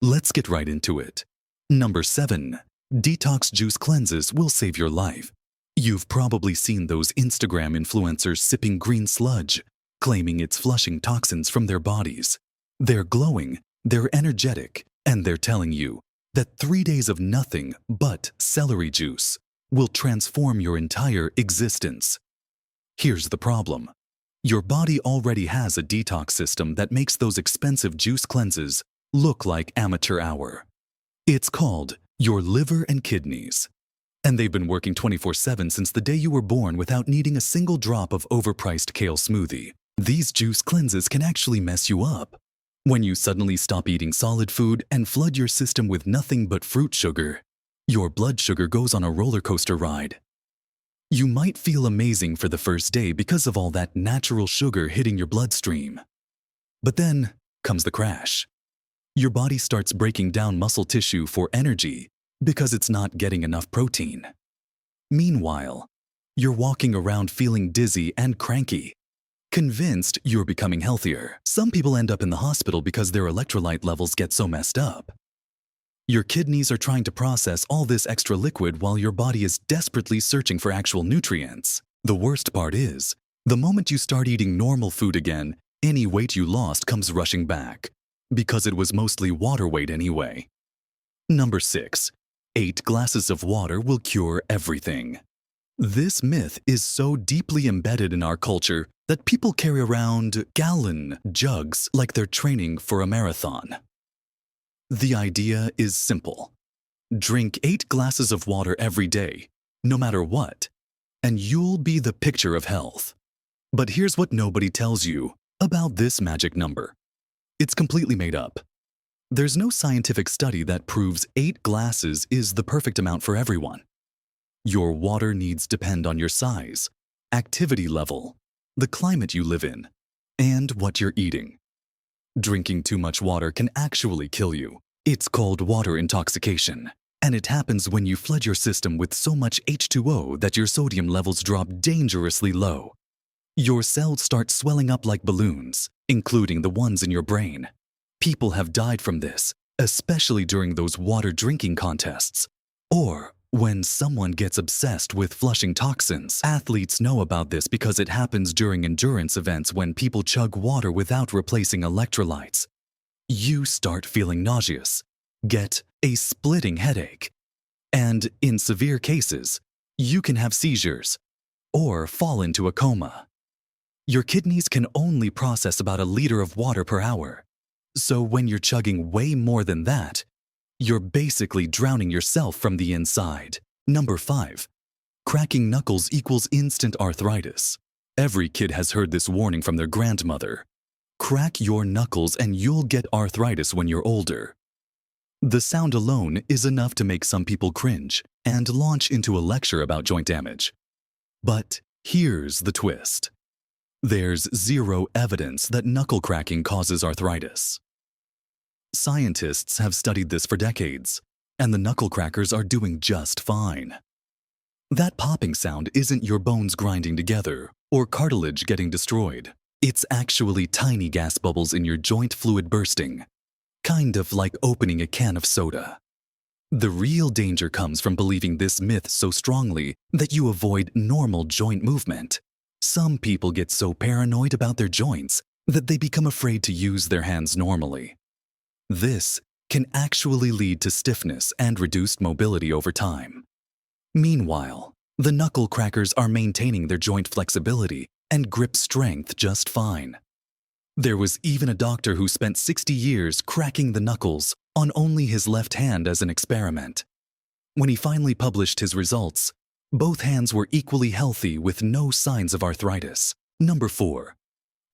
Let's get right into it. Number 7. Detox juice cleanses will save your life. You've probably seen those Instagram influencers sipping green sludge, claiming it's flushing toxins from their bodies. They're glowing, they're energetic, and they're telling you that 3 days of nothing but celery juice will transform your entire existence. Here's the problem. Your body already has a detox system that makes those expensive juice cleanses look like amateur hour. It's called your liver and kidneys. And they've been working 24/7 since the day you were born without needing a single drop of overpriced kale smoothie. These juice cleanses can actually mess you up. When you suddenly stop eating solid food and flood your system with nothing but fruit sugar, your blood sugar goes on a roller coaster ride. You might feel amazing for the first day because of all that natural sugar hitting your bloodstream. But then comes the crash. Your body starts breaking down muscle tissue for energy because it's not getting enough protein. Meanwhile, you're walking around feeling dizzy and cranky, convinced you're becoming healthier. Some people end up in the hospital because their electrolyte levels get so messed up. Your kidneys are trying to process all this extra liquid while your body is desperately searching for actual nutrients. The worst part is, the moment you start eating normal food again, any weight you lost comes rushing back, because it was mostly water weight anyway. Number 6. 8 glasses of water will cure everything. This myth is so deeply embedded in our culture that people carry around gallon jugs like they're training for a marathon. The idea is simple. Drink 8 glasses of water every day, no matter what, and you'll be the picture of health. But here's what nobody tells you about this magic number. It's completely made up. There's no scientific study that proves 8 glasses is the perfect amount for everyone. Your water needs depend on your size, activity level, the climate you live in, and what you're eating. Drinking too much water can actually kill you. It's called water intoxication, and it happens when you flood your system with so much H2O that your sodium levels drop dangerously low. Your cells start swelling up like balloons, including the ones in your brain. People have died from this, especially during those water drinking contests. Or when someone gets obsessed with flushing toxins. Athletes know about this because it happens during endurance events when people chug water without replacing electrolytes. You start feeling nauseous, get a splitting headache, and in severe cases, you can have seizures or fall into a coma. Your kidneys can only process about a liter of water per hour. So when you're chugging way more than that, you're basically drowning yourself from the inside. Number 5. Cracking knuckles equals instant arthritis. Every kid has heard this warning from their grandmother. Crack your knuckles and you'll get arthritis when you're older. The sound alone is enough to make some people cringe and launch into a lecture about joint damage. But here's the twist. There's zero evidence that knuckle cracking causes arthritis. Scientists have studied this for decades, and the knuckle crackers are doing just fine. That popping sound isn't your bones grinding together or cartilage getting destroyed. It's actually tiny gas bubbles in your joint fluid bursting, kind of like opening a can of soda. The real danger comes from believing this myth so strongly that you avoid normal joint movement. Some people get so paranoid about their joints that they become afraid to use their hands normally. This can actually lead to stiffness and reduced mobility over time. Meanwhile, the knuckle crackers are maintaining their joint flexibility and grip strength just fine. There was even a doctor who spent 60 years cracking the knuckles on only his left hand as an experiment. When he finally published his results, both hands were equally healthy with no signs of arthritis. Number 4.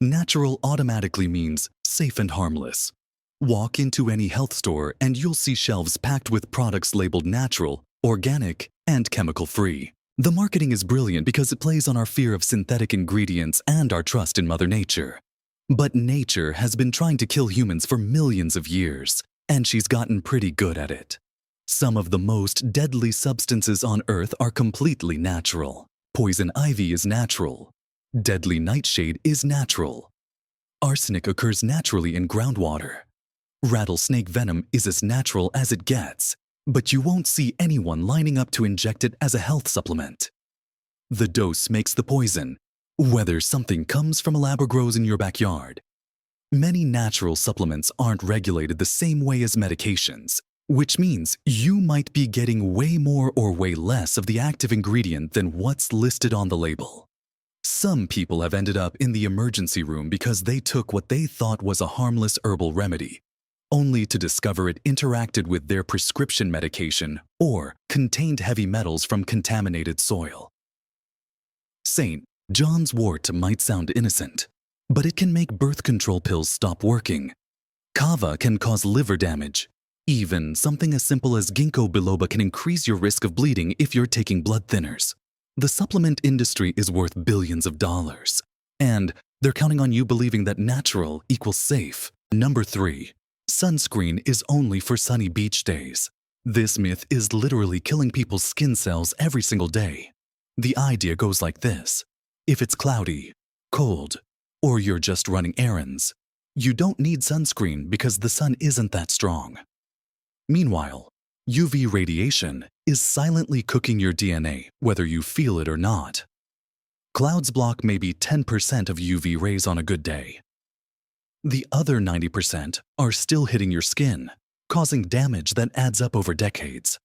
Natural automatically means safe and harmless. Walk into any health store and you'll see shelves packed with products labeled natural, organic, and chemical-free. The marketing is brilliant because it plays on our fear of synthetic ingredients and our trust in Mother Nature. But nature has been trying to kill humans for millions of years, and she's gotten pretty good at it. Some of the most deadly substances on Earth are completely natural. Poison ivy is natural. Deadly nightshade is natural. Arsenic occurs naturally in groundwater. Rattlesnake venom is as natural as it gets, but you won't see anyone lining up to inject it as a health supplement. The dose makes the poison, whether something comes from a lab or grows in your backyard. Many natural supplements aren't regulated the same way as medications, which means you might be getting way more or way less of the active ingredient than what's listed on the label. Some people have ended up in the emergency room because they took what they thought was a harmless herbal remedy, only to discover it interacted with their prescription medication or contained heavy metals from contaminated soil. St. John's wort might sound innocent, but it can make birth control pills stop working. Kava can cause liver damage. Even something as simple as ginkgo biloba can increase your risk of bleeding if you're taking blood thinners. The supplement industry is worth billions of dollars, and they're counting on you believing that natural equals safe. Number 3. Sunscreen is only for sunny beach days. This myth is literally killing people's skin cells every single day. The idea goes like this. If it's cloudy, cold, or you're just running errands, you don't need sunscreen because the sun isn't that strong. Meanwhile, UV radiation is silently cooking your DNA, whether you feel it or not. Clouds block maybe 10% of UV rays on a good day. The other 90% are still hitting your skin, causing damage that adds up over decades.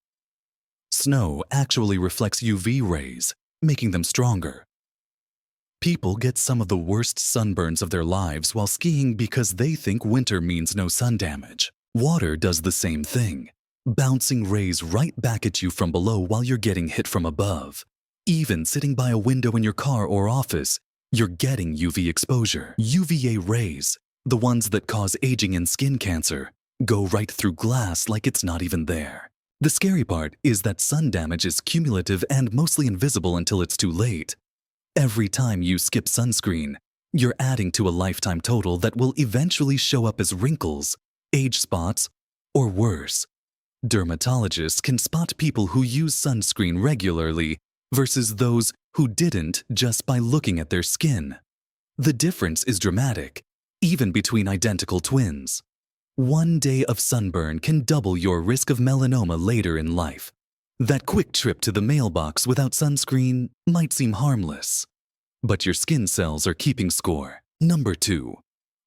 Snow actually reflects UV rays, making them stronger. People get some of the worst sunburns of their lives while skiing because they think winter means no sun damage. Water does the same thing, bouncing rays right back at you from below while you're getting hit from above. Even sitting by a window in your car or office, you're getting UV exposure. UVA rays, the ones that cause aging and skin cancer, go right through glass like it's not even there. The scary part is that sun damage is cumulative and mostly invisible until it's too late. Every time you skip sunscreen, you're adding to a lifetime total that will eventually show up as wrinkles, age spots, or worse. Dermatologists can spot people who use sunscreen regularly versus those who didn't just by looking at their skin. The difference is dramatic, even between identical twins. One day of sunburn can double your risk of melanoma later in life. That quick trip to the mailbox without sunscreen might seem harmless, but your skin cells are keeping score. Number 2.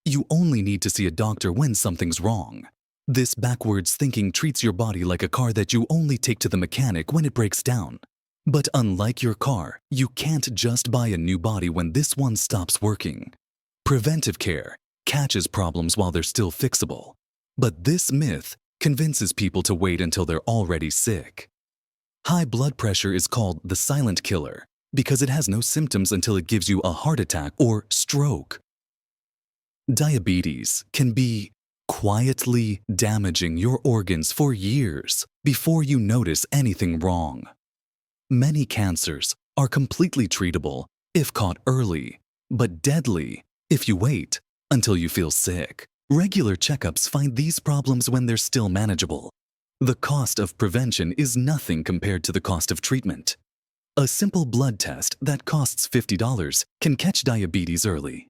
You only need to see a doctor when something's wrong. This backwards thinking treats your body like a car that you only take to the mechanic when it breaks down. But unlike your car, you can't just buy a new body when this one stops working. Preventive care catches problems while they're still fixable. But this myth convinces people to wait until they're already sick. High blood pressure is called the silent killer because it has no symptoms until it gives you a heart attack or stroke. Diabetes can be quietly damaging your organs for years before you notice anything wrong. Many cancers are completely treatable if caught early, but deadly if you wait until you feel sick. Regular checkups find these problems when they're still manageable. The cost of prevention is nothing compared to the cost of treatment. A simple blood test that costs $50 can catch diabetes early.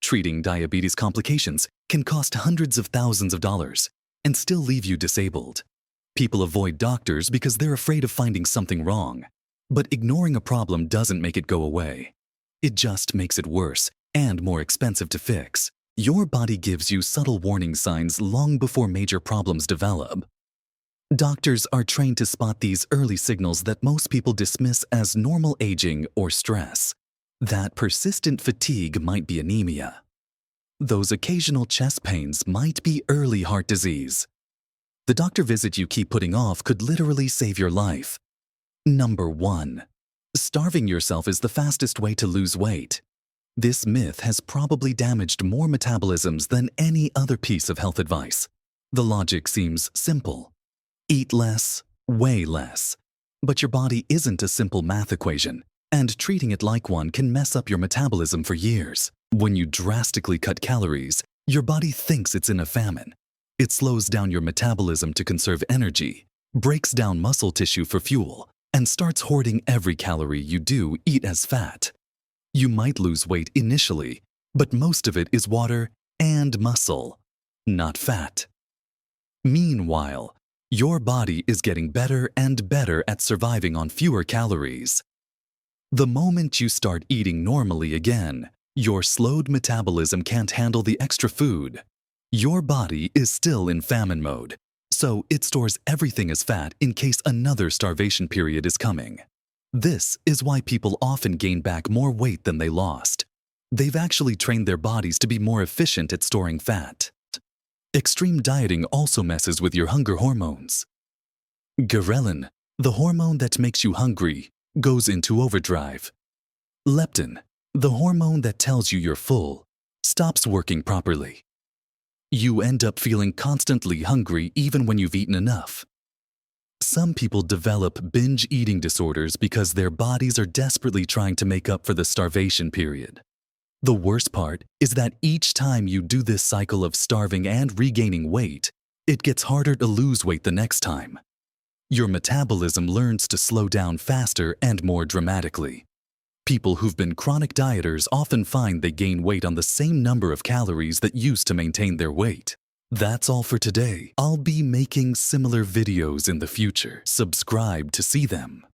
Treating diabetes complications can cost hundreds of thousands of dollars and still leave you disabled. People avoid doctors because they're afraid of finding something wrong. But ignoring a problem doesn't make it go away. It just makes it worse and more expensive to fix. Your body gives you subtle warning signs long before major problems develop. Doctors are trained to spot these early signals that most people dismiss as normal aging or stress. That persistent fatigue might be anemia. Those occasional chest pains might be early heart disease. The doctor visit you keep putting off could literally save your life. Number 1. Starving yourself is the fastest way to lose weight. This myth has probably damaged more metabolisms than any other piece of health advice. The logic seems simple. Eat less, weigh less. But your body isn't a simple math equation, and treating it like one can mess up your metabolism for years. When you drastically cut calories, your body thinks it's in a famine. It slows down your metabolism to conserve energy, breaks down muscle tissue for fuel, and starts hoarding every calorie you do eat as fat. You might lose weight initially, but most of it is water and muscle, not fat. Meanwhile, your body is getting better and better at surviving on fewer calories. The moment you start eating normally again, your slowed metabolism can't handle the extra food. Your body is still in famine mode, so it stores everything as fat in case another starvation period is coming. This is why people often gain back more weight than they lost. They've actually trained their bodies to be more efficient at storing fat. Extreme dieting also messes with your hunger hormones. Ghrelin, the hormone that makes you hungry, goes into overdrive. Leptin, the hormone that tells you you're full, stops working properly. You end up feeling constantly hungry even when you've eaten enough. Some people develop binge eating disorders because their bodies are desperately trying to make up for the starvation period. The worst part is that each time you do this cycle of starving and regaining weight, it gets harder to lose weight the next time. Your metabolism learns to slow down faster and more dramatically. People who've been chronic dieters often find they gain weight on the same number of calories that used to maintain their weight. That's all for today. I'll be making similar videos in the future. Subscribe to see them.